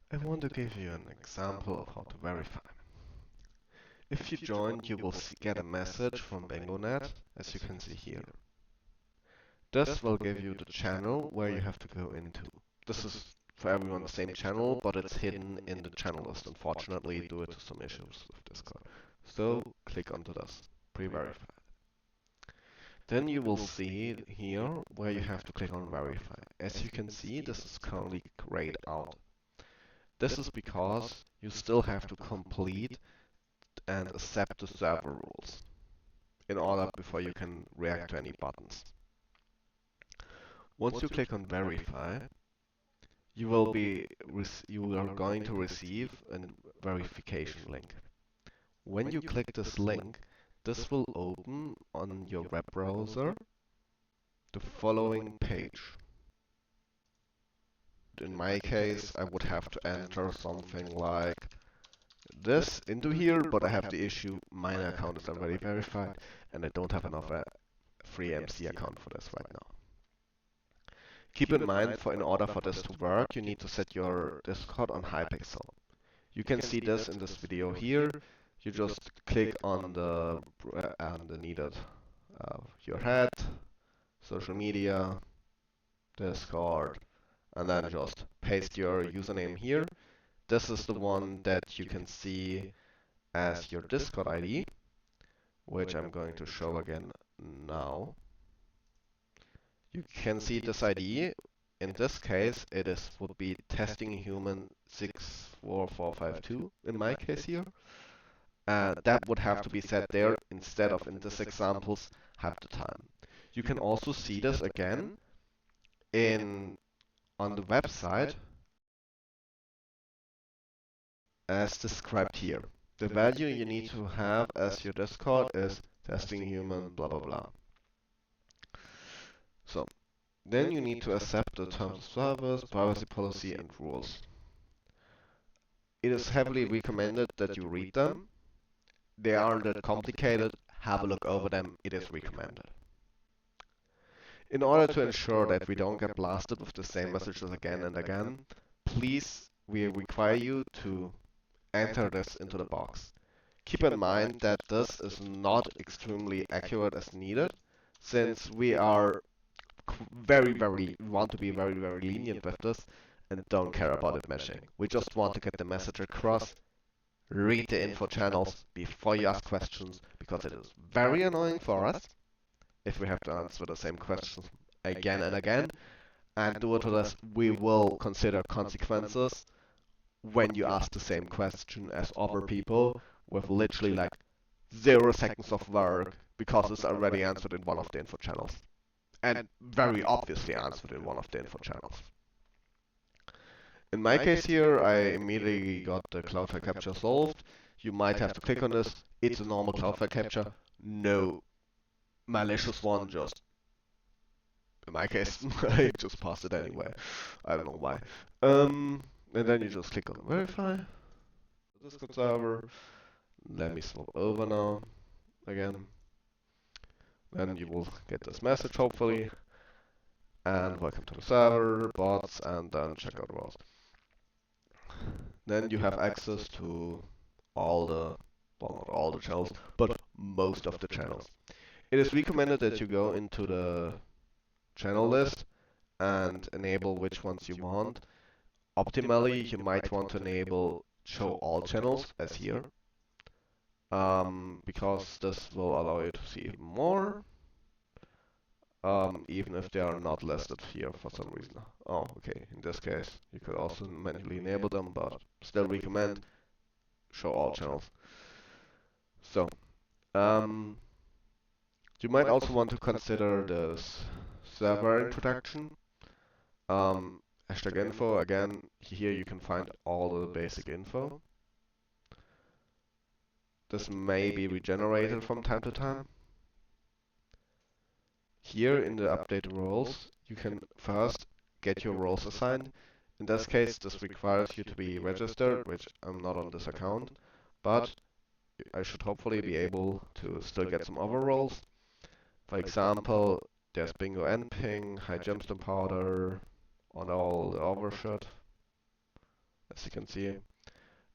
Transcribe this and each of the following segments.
I want to give you an example of how to verify. If you join, you will get a message from BingoNet, as you can see here. This will give you the channel where you have to go into. This is for everyone the same channel, but it's hidden in the channel list, unfortunately, due to some issues with Discord. So click onto this, pre-verified. Then you will see here where you have to click on verify. As you can see, this is currently grayed out. This is because you still have to complete and accept the server rules in order before you can react to any buttons. Once you click on verify, you are going to receive a verification link. When you click this link, this will open on your web browser the following page. In my case, I would have to enter something like this into here, but I have the issue my account is already verified and I don't have enough free MC account for this right now. Keep in mind, in order for this to work, you need to set your Discord on Hypixel. You can see this in this video here. You just click on the needed your head, social media, Discord, and then just paste your username here. This is the one that you can see as your Discord ID, which I'm going to show again now. You can see this ID. In this case, would be testing human 64452 in my case here. That would have to be set there instead of in this examples half the time. You can also see this again on the website as described here. The value you need to have as your Discord is testing human blah blah blah. So then you need to accept the terms of service, privacy policy, and rules. It is heavily recommended that you read them. They aren't that complicated. Have a look over them. It is recommended. In order to ensure that we don't get blasted with the same messages again and again, please, we require you to enter this into the box. Keep in mind that this is not extremely accurate as needed, since we are want to be very lenient with this and don't care about it meshing. We just want to get the message across. Read the info channels before you ask questions, because it is very annoying for us if we have to answer the same questions again and again. And due to this, we will consider consequences when you ask the same question as other people with literally like 0 seconds of work because it's already answered in one of the info channels. And very obviously answered in one of the info channels. In my case here, I immediately got the Cloudflare capture solved. You might have to click on this. It's a normal Cloudflare capture. No malicious one, just in my case, I just passed it anyway. I don't know why. And then you just click on verify. The Discord server. Let me swap over now again. Then you will get this message hopefully. And welcome to the server, bots, and then checkout roles. Then you have access to well, not all the channels, but most of the channels. It is recommended that you go into the channel list and enable which ones you want. Optimally, you might want to enable show all channels as here, because this will allow you to see even more, even if they are not listed here for some reason. Oh, okay, in this case, you could also manually enable them, but still recommend show all channels. So, you might also want to consider this server introduction. Hashtag info, again, here you can find all the basic info. This may be regenerated from time to time. Here in the update roles, you can first get your roles assigned. In this case, this requires you to be registered, which I'm not on this account, but I should hopefully be able to still get some other roles. For example, there's bingo and ping, high gemstone powder, on all the other shit, as you can see.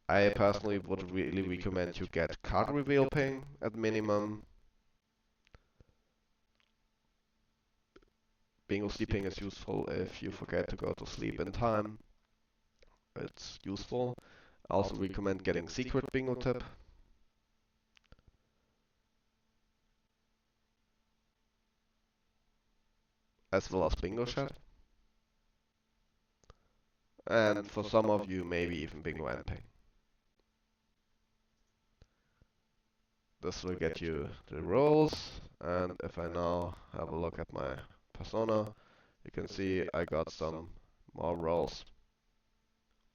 I personally would really recommend you get card reveal ping at minimum. Bingo sleeping is useful if you forget to go to sleep in time. It's useful. I also recommend getting secret bingo tip. As well as bingo chat. And for some of you, maybe even bingo and ping. This will get you the roles, and if I now have a look at my persona, you can see I got some more roles.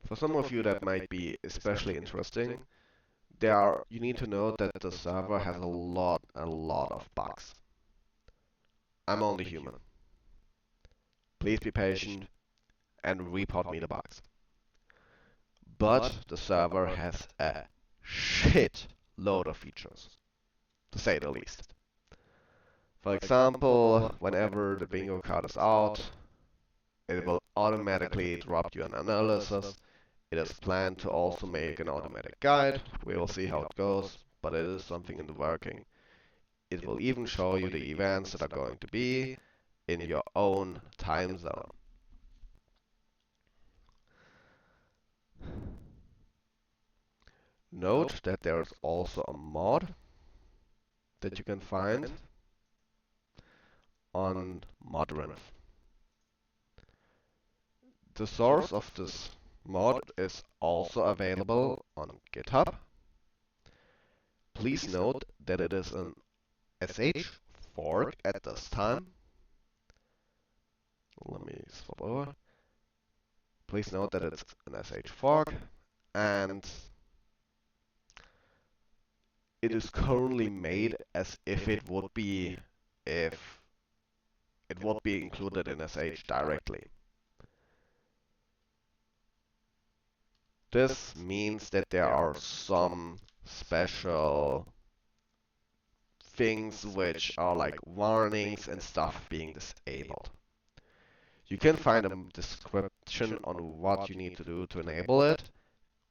For some of you that might be especially interesting, you need to know that the server has a lot of bugs. I'm only human. Please be patient and report me the bugs. But the server has a shit load of features, to say the least. For example, whenever the bingo card is out, it will automatically drop you an analysis. It is planned to also make an automatic guide. We will see how it goes, but it is something in the working. It will even show you the events that are going to be in your own time zone. Note that there is also a mod that you can find on Modrinth. The source of this mod is also available on GitHub. Please note that it is an SH fork at this time. Let me swap over. Please note that it's an SH fork, and it is currently made as if it would be included in SH directly. This means that there are some special things which are like warnings and stuff being disabled. You can find a description on what you need to do to enable it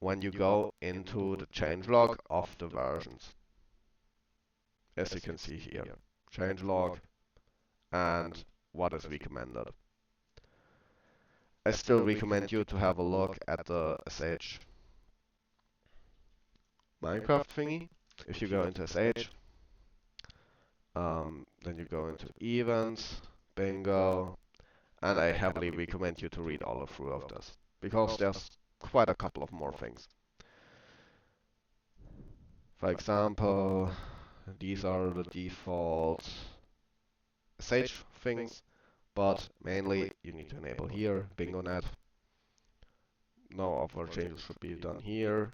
when you go into the changelog of the versions. As you can see here, changelog and what is recommended. I still recommend you to have a look at the SH Minecraft thingy. If you go into SH, then you go into events, bingo, and I heavily recommend you to read all through of this, because there's quite a couple of more things. For example, these are the default SH things, but mainly you need to enable here, BingoNet. No other changes should be done here.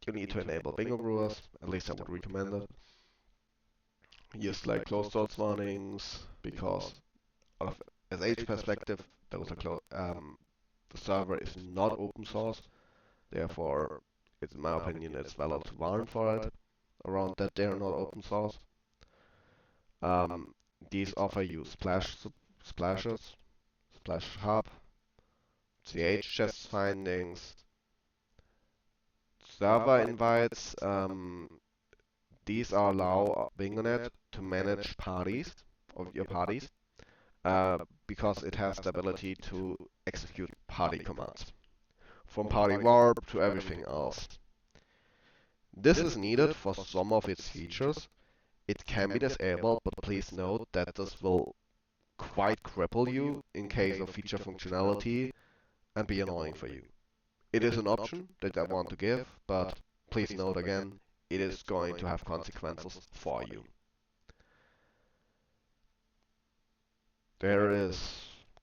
You need to enable bingo brewers, at least I would recommend it. Use like closed source warnings, because out of SH perspective, the server is not open source. Therefore, in my opinion, it's valid to warn for it around that they are not open source. These offer you splashes, splash hub, CH chest findings, server invites. These allow BingoNet to manage parties of your parties, because it has the ability to execute party commands, from party warp to everything else. This is needed for some of its features. It can be disabled, but please note that this will quite cripple you in case of feature functionality and be annoying for you. It is an option that I want to give, but please note again, it is going to have consequences for you. There is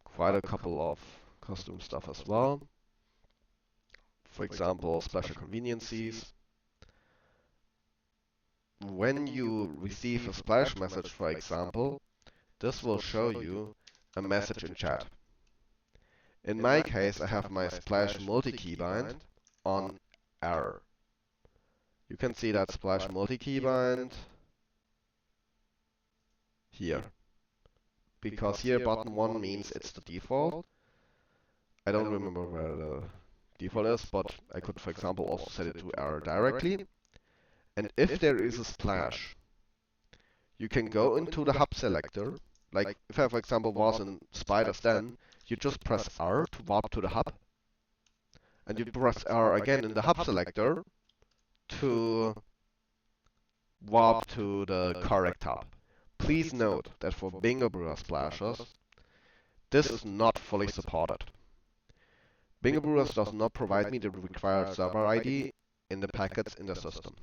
quite a couple of custom stuff as well. For example, special conveniences. When you receive a splash message, for example, this will show you a message in chat. In my case, I have my splash multi-keybind on error. You can see that splash multi-keybind here. Because here button 1 means it's the default. I don't remember where the default is, but I could, for example, also set it to error directly. And if there is a splash, you can go into the hub selector. Like if I, for example, was in Spiders, then you just press R to warp to the hub, and you press R again in the hub selector to warp to the correct hub. Please note that for Bingo Brewer splashes, this is not fully supported. Bingo Brewers does not provide me the required server ID in the packets in the system.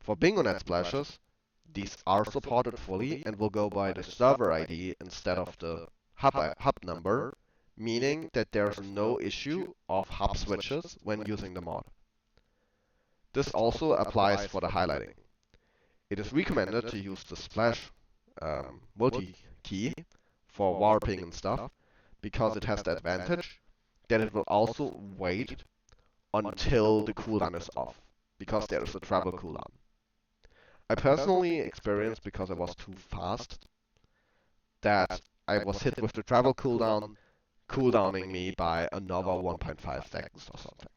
For BingoNet splashes, these are supported fully and will go by the server ID instead of the hub number, meaning that there's no issue of hub switches when using the mod. This also applies for the highlighting. It is recommended to use the splash multi-key for warping and stuff, because it has the advantage that it will also wait until the cooldown is off, because there is a travel cooldown. I personally experienced, because I was too fast, that I was hit with the travel cooldown, cooldowning me by another 1.5 seconds or something.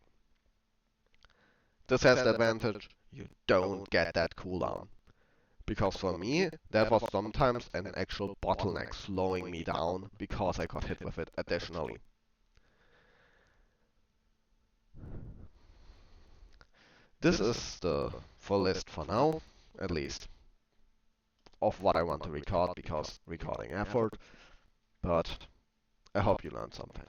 This has the advantage, you don't get that cooldown. Because for me, that was sometimes an actual bottleneck slowing me down because I got hit with it additionally. This is the full list for now, at least, of what I want to record, because recording effort, but I hope you learned something.